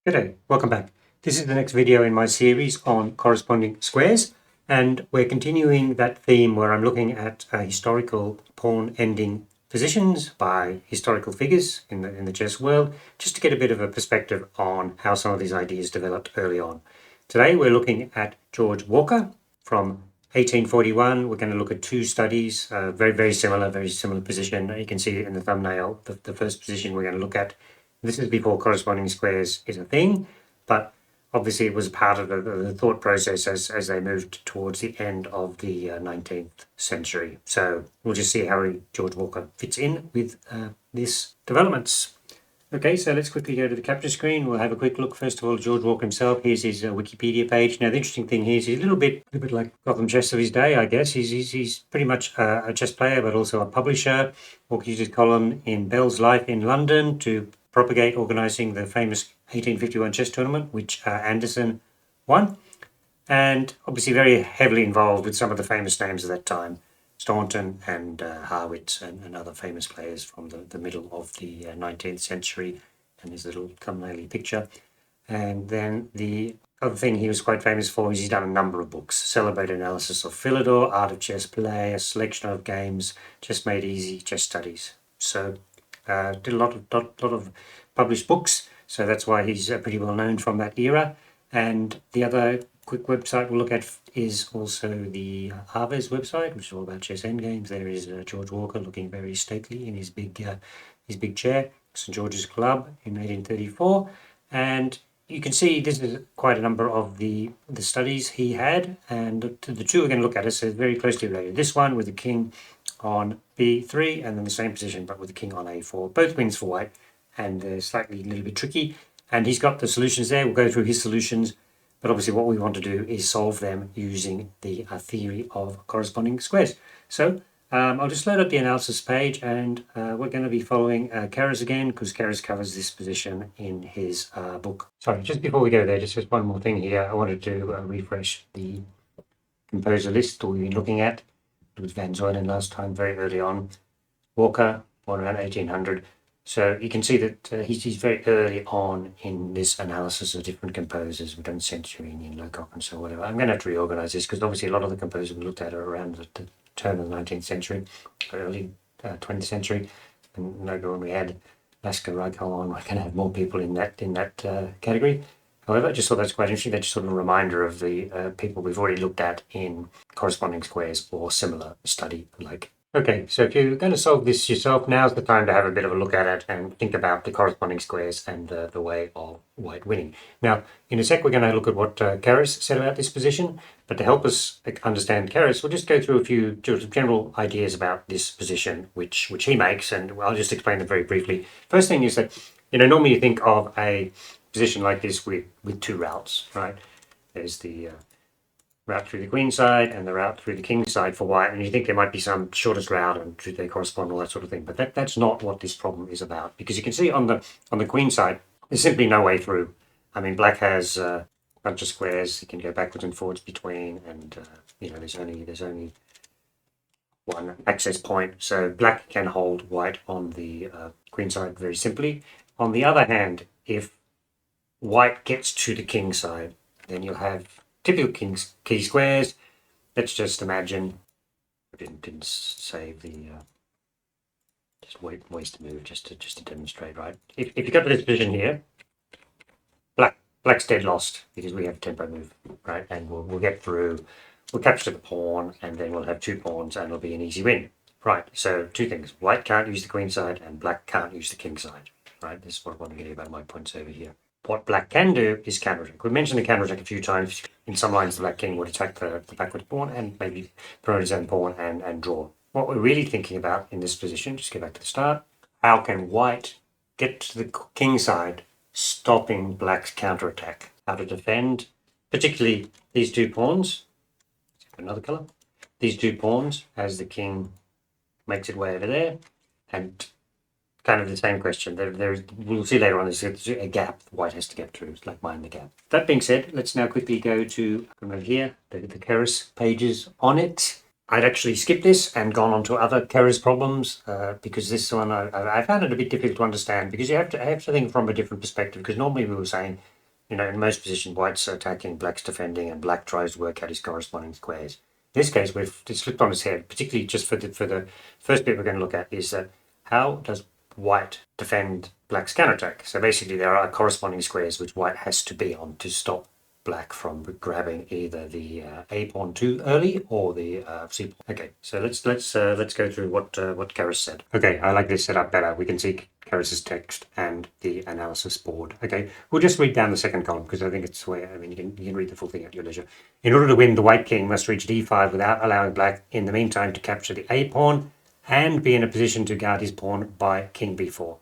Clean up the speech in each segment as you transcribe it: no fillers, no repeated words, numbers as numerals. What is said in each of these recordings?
G'day, welcome back. This is the next video in my series on corresponding squares, and we're continuing that theme where I'm looking at historical pawn ending positions by historical figures in the chess world, just to get a bit of a perspective on how some of these ideas developed early on. Today we're looking at George Walker from 1841. We're going to look at two studies, very similar position. You can see in the thumbnail the first position we're going to look at. This is before corresponding squares is a thing, but obviously it was part of the thought process as they moved towards the end of the 19th century. So we'll just see how George Walker fits in with these developments. Okay, so let's quickly go to the capture screen. We'll have a quick look. First of all, George Walker himself. Here's his Wikipedia page. Now, the interesting thing here is he's a little bit like Gotham Chess of his day, I guess. He's pretty much a chess player, but also a publisher. Walker used his column in Bell's Life in London to propagate organising the famous 1851 chess tournament, which Anderson won. And obviously very heavily involved with some of the famous names of that time. Staunton and Harwitz and other famous players from the middle of the 19th century, and his little thumbnail picture. And then the other thing he was quite famous for is he's done a number of books: Celebrated Analysis of Philidor, Art of Chess Play, A Selection of Games, Chess Made Easy, Chess Studies. So did a lot of published books, so that's why he's pretty well known from that era. And the other quick website we'll look at is also the Harvey's website, which is all about chess endgames. There is George Walker looking very stately in his big chair, St George's Club in 1834, and you can see this is quite a number of the studies he had, and the two we're going to look at are very closely related. This one with the king on b3, and then the same position but with the king on a4. Both wins for white, and they're slightly a little bit tricky. And he's got the solutions there. We'll go through his solutions, but obviously what we want to do is solve them using the theory of corresponding squares. So I'll just load up the analysis page, and we're going to be following Keres again, because Keres covers this position in his book. Sorry, just before we go there, just one more thing here. I wanted to refresh the composer list we've been looking at. It was Van Zuylen last time, very early on. Walker, born around 1800. So you can see that he's very early on in this analysis of different composers. We've done Centurion, Lecoq, and so whatever. I'm going to have to reorganize this because obviously a lot of the composers we looked at are around the turn of the 19th century, early 20th century. And when we had Lasker, Reichel on, we're going to have more people in that category. However, I just thought that's quite interesting. That's just sort of a reminder of the people we've already looked at in corresponding squares or similar study like. Okay, so if you're going to solve this yourself, now's the time to have a bit of a look at it and think about the corresponding squares and the way of white winning. Now, in a sec, we're going to look at what Keres said about this position, but to help us understand Keres, we'll just go through a few general ideas about this position, which he makes, and I'll just explain them very briefly. First thing is that, normally you think of a position like this with two routes, right? There's the route through the queen side and the route through the king side for white, and you think there might be some shortest route and should they correspond, all that sort of thing, but that's not what this problem is about, because you can see on the queen side there's simply no way through. I mean, black has a bunch of squares you can go backwards and forwards between, and there's only one access point, so black can hold white on the queen side very simply. On the other hand, if white gets to the king side, then you'll have typical key squares. Let's just imagine. I didn't save the. Just waste a move just to demonstrate, right? If you go to this position here, black's dead lost because we have a tempo move, right? And we'll get through. We'll capture the pawn, and then we'll have two pawns, and it'll be an easy win, right? So two things: white can't use the queen side, and black can't use the king side, right? This is what I want to get about my points over here. What black can do is counterattack. We mentioned the counterattack a few times. In some lines, the black king would attack the backward pawn and maybe promote his own pawn and draw. What we're really thinking about in this position, just go back to the start, how can white get to the king side, stopping black's counterattack? How to defend, particularly these two pawns. Another color. These two pawns as the king makes its way over there, and kind of the same question. We'll see later on, there's a gap white has to get through. It's like mine the gap. That being said, let's now quickly go to over here, the Keres pages on it. I'd actually skipped this and gone on to other Keres problems because this one I found it a bit difficult to understand, because you have to think from a different perspective, because normally we were saying in most positions, white's attacking, black's defending, and black tries to work out his corresponding squares. In this case, we've just flipped on its head, particularly just for the first bit we're going to look at is that how does white defend black's counterattack? So basically, there are corresponding squares which white has to be on to stop black from grabbing either the A pawn too early or the C pawn. Okay, so let's go through what Keras said. Okay, I like this setup better. We can see Keras's text and the analysis board. Okay, we'll just read down the second column because I think it's where you can read the full thing at your leisure. In order to win, the white king must reach d5 without allowing black in the meantime to capture the A pawn and be in a position to guard his pawn by king b4.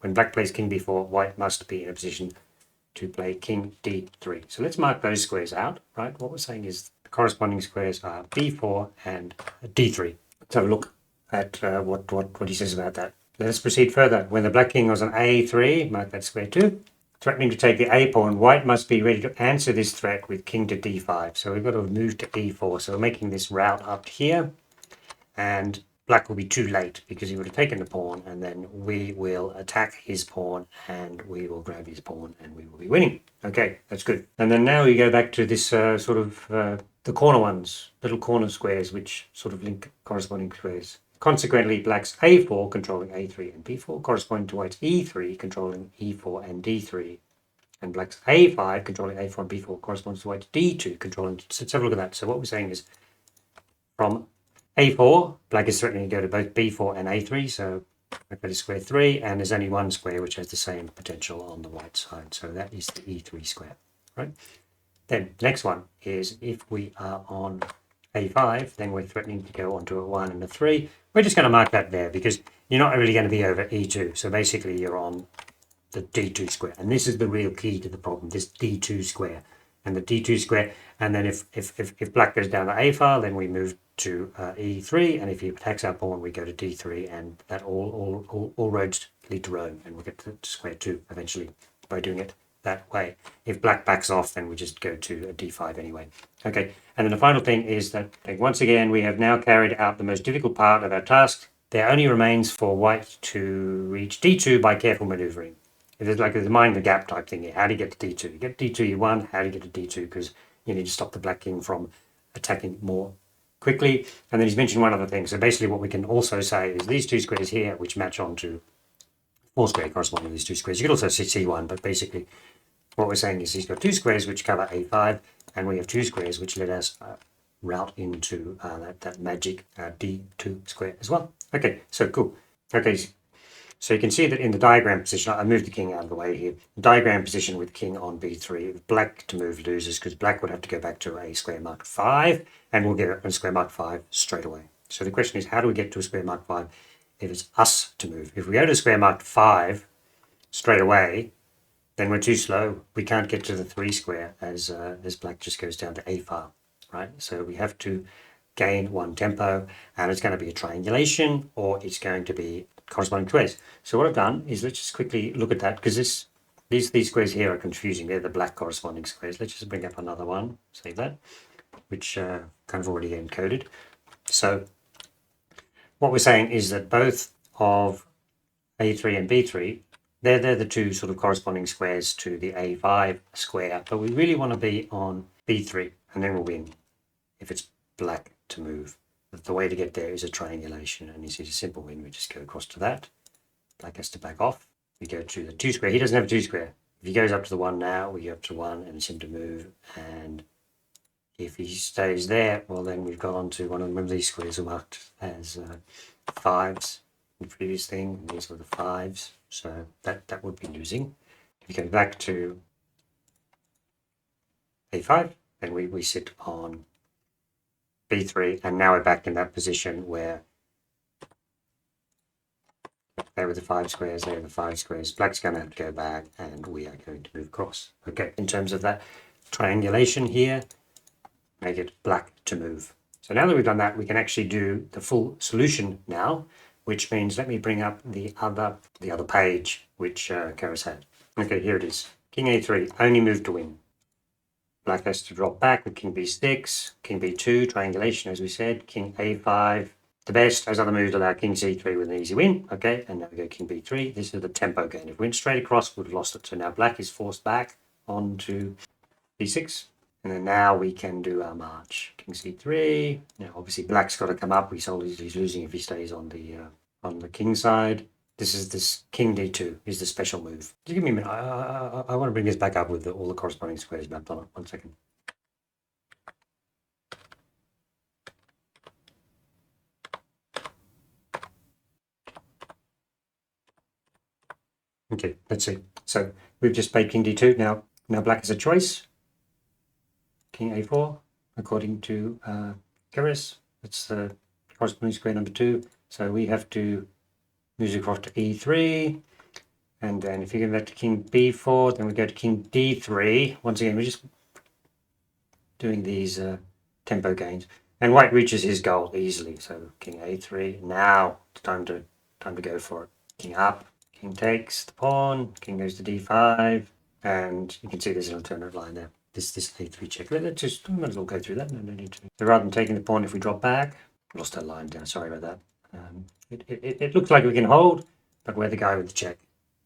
When black plays king b4, white must be in a position to play king d3. So let's mark those squares out, right? What we're saying is the corresponding squares are b4 and d3. Let's have a look at what he says about that. Let's proceed further. When the black king was on a3, mark that square too, threatening to take the a pawn, white must be ready to answer this threat with king to d5. So we've got to move to e4. So we're making this route up here, and black will be too late because he would have taken the pawn, and then we will attack his pawn and we will grab his pawn and we will be winning. Okay, that's good. And then now we go back to this the corner ones, little corner squares which sort of link corresponding squares. Consequently, black's a4 controlling a3 and b4 corresponding to white's e3 controlling e4 and d3. And black's a5 controlling a4 and b4 corresponds to white's d2 controlling. So let's have a look at that. So what we're saying is from a4, black is threatening to go to both b4 and a3, so that is square 3, and there's only one square which has the same potential on the white side, so that is the e3 square, right? Then next one is if we are on a5, then we're threatening to go onto a 1 and a 3. We're just going to mark that there because you're not really going to be over e2, so basically you're on the d2 square, and this is the real key to the problem, this d2 square. And the d2 square, and then if black goes down to a file, then we move to e3, and if he attacks our pawn, we go to d3, and that all roads lead to Rome, and we'll get to square 2 eventually by doing it that way. If black backs off, then we just go to a d5 anyway. Okay, and then the final thing is that once again we have now carried out the most difficult part of our task. There only remains for white to reach d2 by careful maneuvering. It's like a mind the gap type thing here. How do you get to d2? You get d2, you won. How do you get to d2? Because you need to stop the black king from attacking more quickly. And then he's mentioned one other thing. So basically what we can also say is these two squares here, which match onto 4 square corresponding to these two squares. You could also see c1, but basically what we're saying is he's got 2 squares which cover a5, and we have 2 squares which let us route into that magic d2 square as well. Okay, so cool. Okay, so you can see that in the diagram position, I moved the king out of the way here. Diagram position with king on b3, black to move loses because black would have to go back to a square marked 5, and we'll get a square marked 5 straight away. So the question is, how do we get to a square marked 5 if it's us to move? If we go to a square marked 5 straight away, then we're too slow. We can't get to the 3 square as black just goes down to a file, right? So we have to gain 1 tempo, and it's going to be a triangulation, or it's going to be corresponding squares. So what I've done is let's just quickly look at that, because these squares here are confusing. They're the black corresponding squares. Let's just bring up another one, save that, which kind of already encoded. So what we're saying is that both of a3 and b3, they're the two sort of corresponding squares to the a5 square, but we really want to be on b3, and then we'll win if it's black to move. The way to get there is a triangulation, and it's a simple win. We just go across to that. Black has to back off. We go to the 2 square. He doesn't have a 2 square. If he goes up to the 1 now, we go up to 1 and it's him to move. And if he stays there, well, then we've got on to one of them. Remember, these squares are marked as 5s in the previous thing. And these were the 5s. So that would be losing. If you go back to a5, then we sit on b3, and now we're back in that position where there were the 5 squares, there are the 5 squares. Black's going to have to go back, and we are going to move across. Okay, in terms of that triangulation here, make it black to move. So now that we've done that, we can actually do the full solution now, which means let me bring up the other page which Keras had. Okay, here it is. King a3, only move to win. Black has to drop back with king b6, king b2, triangulation as we said, king a5. The best, as other moves allow king c3 with an easy win. Okay, and now we go king b3. This is the tempo gain. If we went straight across, we would have lost it. So now black is forced back on to d6. And then now we can do our march. King c3. Now obviously black's got to come up. He's losing if he stays on the king side. This king d2 is the special move. Just give me a minute. I want to bring this back up with all the corresponding squares mapped on it. 1 second. Okay, let's see. So we've just played king d2. Now black has a choice. King a4, according to Keres. That's the corresponding square number 2. So we have to move across to e3. And then if you go back to king b4, then we go to king d3. Once again, we're just doing these tempo gains. And white reaches his goal easily. So king a3. Now it's time to go for it. King up. King takes the pawn. King goes to d5. And you can see there's an alternate line there. This a3 check. Let's just might as well go through that. No need to. So rather than taking the pawn, if we drop back, lost that line down. Sorry about that. It looks like we can hold, but we're the guy with the check.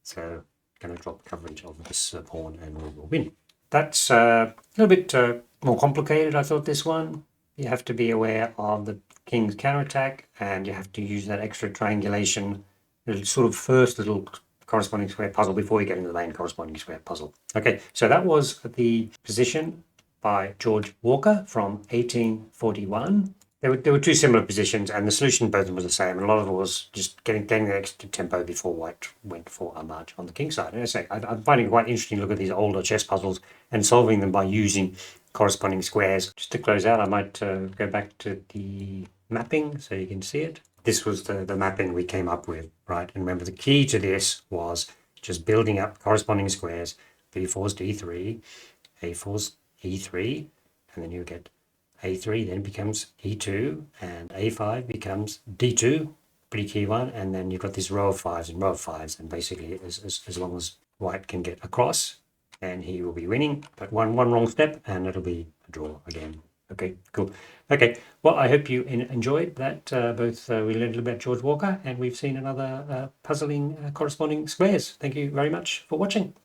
So going to drop coverage of this pawn and we will win. That's a little bit more complicated, I thought, this one. You have to be aware of the king's counterattack, and you have to use that extra triangulation, sort of first little corresponding square puzzle before you get into the main corresponding square puzzle. Okay, so that was the position by George Walker from 1841. There were two similar positions, and the solution both of them was the same. And a lot of it was just getting the extra tempo before white went for a march on the king side. And I say, I'm finding it quite interesting to look at these older chess puzzles and solving them by using corresponding squares. Just to close out, I might go back to the mapping so you can see it. This was the mapping we came up with, right? And remember, the key to this was just building up corresponding squares. b4's d3, a4's e3, and then you get a3 then becomes e2, and a5 becomes d2, pretty key one, and then you've got this row of 5s and row of 5s, and basically as long as white can get across, and he will be winning, but one wrong step, and it'll be a draw again. Okay, cool. Okay, well, I hope you enjoyed that. Both we learned a little about George Walker, and we've seen another puzzling corresponding squares. Thank you very much for watching.